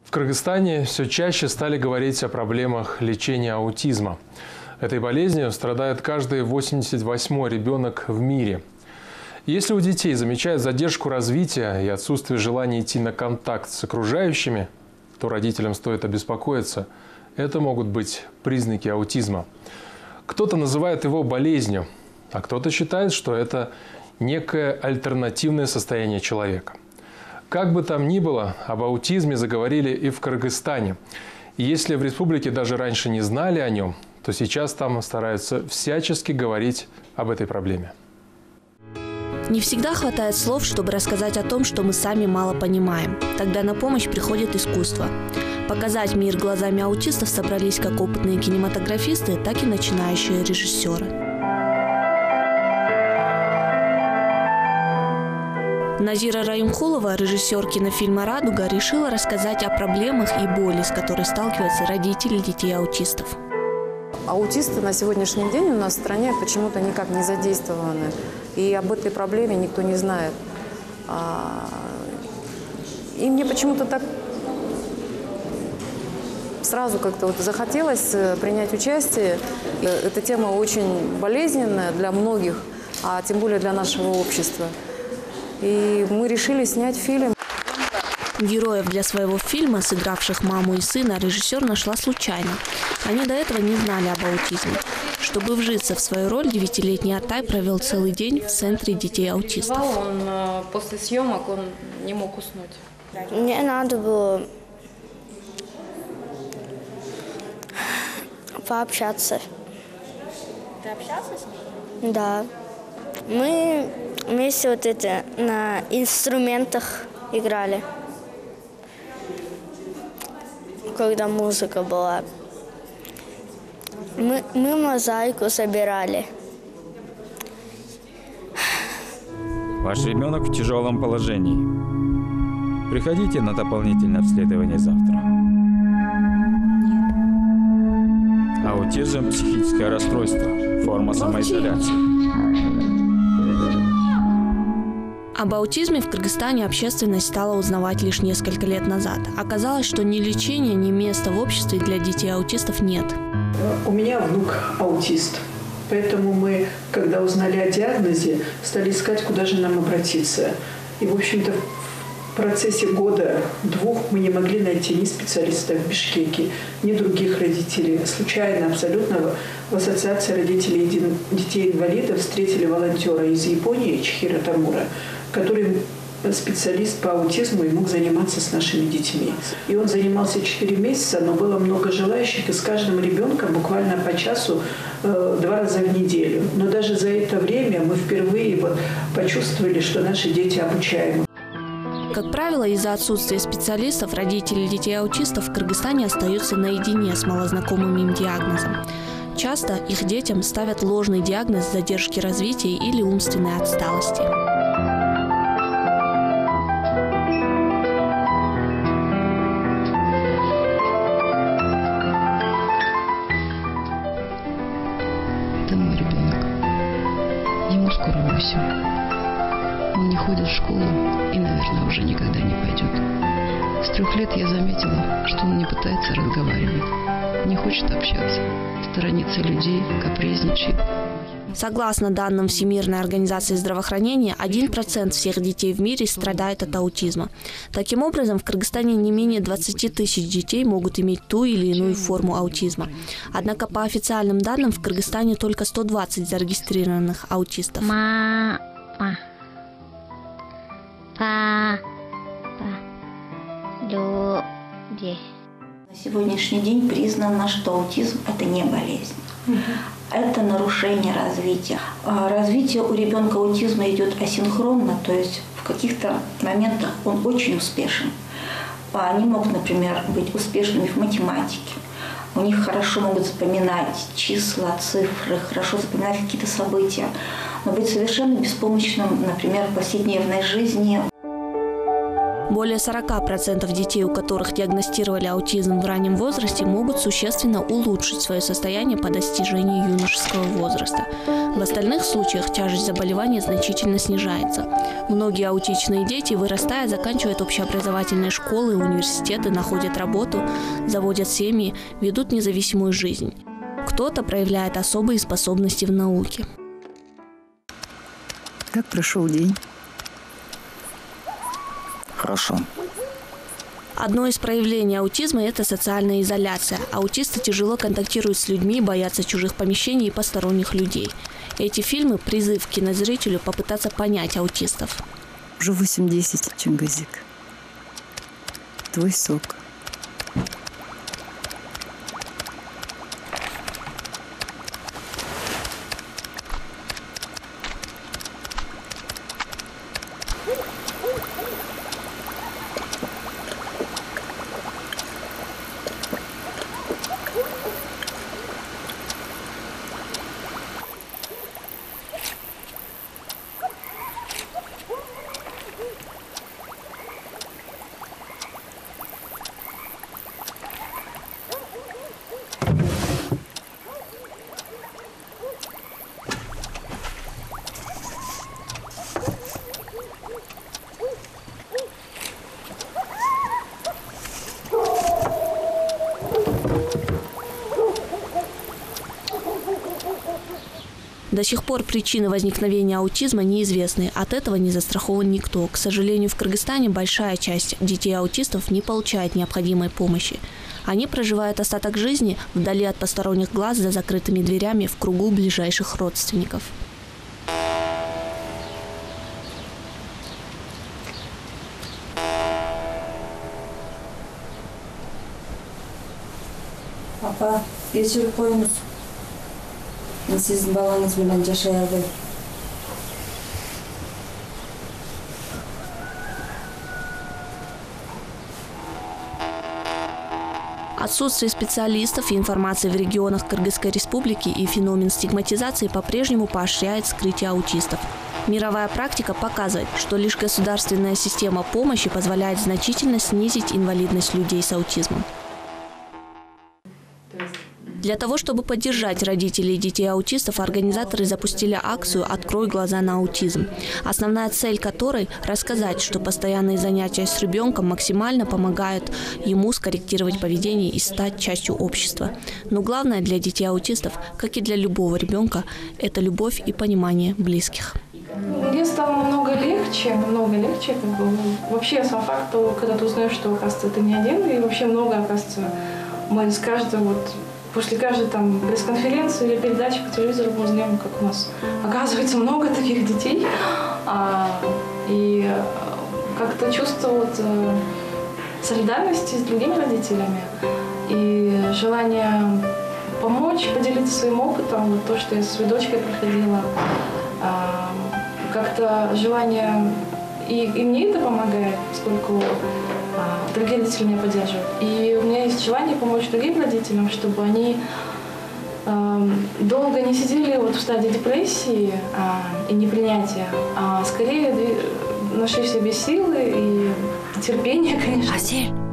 В Кыргызстане все чаще стали говорить о проблемах лечения аутизма. Этой болезнью страдает каждый 88-й ребенок в мире. Если у детей замечают задержку развития и отсутствие желания идти на контакт с окружающими, то родителям стоит обеспокоиться. Это могут быть признаки аутизма. Кто-то называет его болезнью, а кто-то считает, что это некое альтернативное состояние человека. Как бы там ни было, об аутизме заговорили и в Кыргызстане. И если в республике даже раньше не знали о нем, то сейчас там стараются всячески говорить об этой проблеме. Не всегда хватает слов, чтобы рассказать о том, что мы сами мало понимаем. Тогда на помощь приходит искусство. Показать мир глазами аутистов собрались как опытные кинематографисты, так и начинающие режиссеры. Назира Раюмхулова, режиссер кинофильма «Радуга», решила рассказать о проблемах и боли, с которой сталкиваются родители детей-аутистов. Аутисты на сегодняшний день у нас в стране почему-то никак не задействованы. И об этой проблеме никто не знает. И мне почему-то так сразу как-то вот захотелось принять участие. Эта тема очень болезненная для многих, а тем более для нашего общества. И мы решили снять фильм. Героев для своего фильма, сыгравших маму и сына, режиссер нашла случайно. Они до этого не знали об аутизме. Чтобы вжиться в свою роль, 9-летний Атай провел целый день в центре детей-аутистов. После съемок он не мог уснуть. Мне надо было пообщаться. Ты общался с ним? Да. Мы вместе вот это на инструментах играли, когда музыка была. Мы мозаику собирали. Ваш ребенок в тяжелом положении. Приходите на дополнительное обследование завтра. Нет. Аутизм – психическое расстройство, форма самоизоляции. Об аутизме в Кыргызстане общественность стала узнавать лишь несколько лет назад. Оказалось, что ни лечения, ни места в обществе для детей-аутистов нет. У меня внук аутист, поэтому мы, когда узнали о диагнозе, стали искать, куда же нам обратиться. И, в общем-то, в процессе года-двух мы не могли найти ни специалистов в Бишкеке, ни других родителей. Случайно абсолютно в Ассоциации родителей детей-инвалидов встретили волонтера из Японии, Чихиро Тамура, который специалист по аутизму и мог заниматься с нашими детьми. И он занимался 4 месяца, но было много желающих, и с каждым ребенком буквально по часу 2 раза в неделю. Но даже за это время мы впервые почувствовали, что наши дети обучаемы. Как правило, из-за отсутствия специалистов родители детей-аутистов в Кыргызстане остаются наедине с малознакомым им диагнозом. Часто их детям ставят ложный диагноз задержки развития или умственной отсталости. Это мой ребенок. Ему скоро 8. Он не ходит в школу и, наверное, уже никогда не пойдет. С 3 лет я заметила, что он не пытается разговаривать, не хочет общаться, сторонится людей, капризничает. Согласно данным Всемирной организации здравоохранения, 1% всех детей в мире страдает от аутизма. Таким образом, в Кыргызстане не менее 20 тысяч детей могут иметь ту или иную форму аутизма. Однако, по официальным данным, в Кыргызстане только 120 зарегистрированных аутистов. Люди. На сегодняшний день признано, что аутизм – это не болезнь. Это нарушение развития. Развитие у ребенка аутизма идет асинхронно, то есть в каких-то моментах он очень успешен. Они могут, например, быть успешными в математике. У них хорошо могут запоминать числа, цифры, хорошо запоминать какие-то события. Но быть совершенно беспомощным, например, в повседневной жизни. Более 40% детей, у которых диагностировали аутизм в раннем возрасте, могут существенно улучшить свое состояние по достижении юношеского возраста. В остальных случаях тяжесть заболевания значительно снижается. Многие аутичные дети, вырастая, заканчивают общеобразовательные школы, университеты, находят работу, заводят семьи, ведут независимую жизнь. Кто-то проявляет особые способности в науке. Как прошел день? Хорошо. Одно из проявлений аутизма – это социальная изоляция. Аутисты тяжело контактируют с людьми, боятся чужих помещений и посторонних людей. Эти фильмы – призыв к кинозрителю попытаться понять аутистов. Уже 8-10, Чингизик. Твой сок. До сих пор причины возникновения аутизма неизвестны. От этого не застрахован никто. К сожалению, в Кыргызстане большая часть детей-аутистов не получает необходимой помощи. Они проживают остаток жизни вдали от посторонних глаз, за закрытыми дверями, в кругу ближайших родственников. Апа, кечирип коюңуз. Мен сиздин балаңыз менен жашай албайм. Отсутствие специалистов и информации в регионах Кыргызской республики и феномен стигматизации по-прежнему поощряет скрытие аутистов. Мировая практика показывает, что лишь государственная система помощи позволяет значительно снизить инвалидность людей с аутизмом. Для того, чтобы поддержать родителей детей-аутистов, организаторы запустили акцию «Открой глаза на аутизм», основная цель которой – рассказать, что постоянные занятия с ребенком максимально помогают ему скорректировать поведение и стать частью общества. Но главное для детей-аутистов, как и для любого ребенка, это любовь и понимание близких. Мне стало намного легче, вообще сам факт того, когда ты узнаешь, что, оказывается, ты не один, и вообще много, оказывается, мы с каждым после каждой пресс-конференции или передачи по телевизору мы узнаем, как у нас оказывается много таких детей. И как-то чувство солидарности с другими родителями и желание помочь, поделиться своим опытом, то, что я со своей дочкой проходила, как-то желание, и мне это помогает, поскольку другие родители меня поддерживают. И у меня есть желание помочь другим родителям, чтобы они долго не сидели в стадии депрессии и непринятия, а скорее нашли в себе силы и терпение, конечно.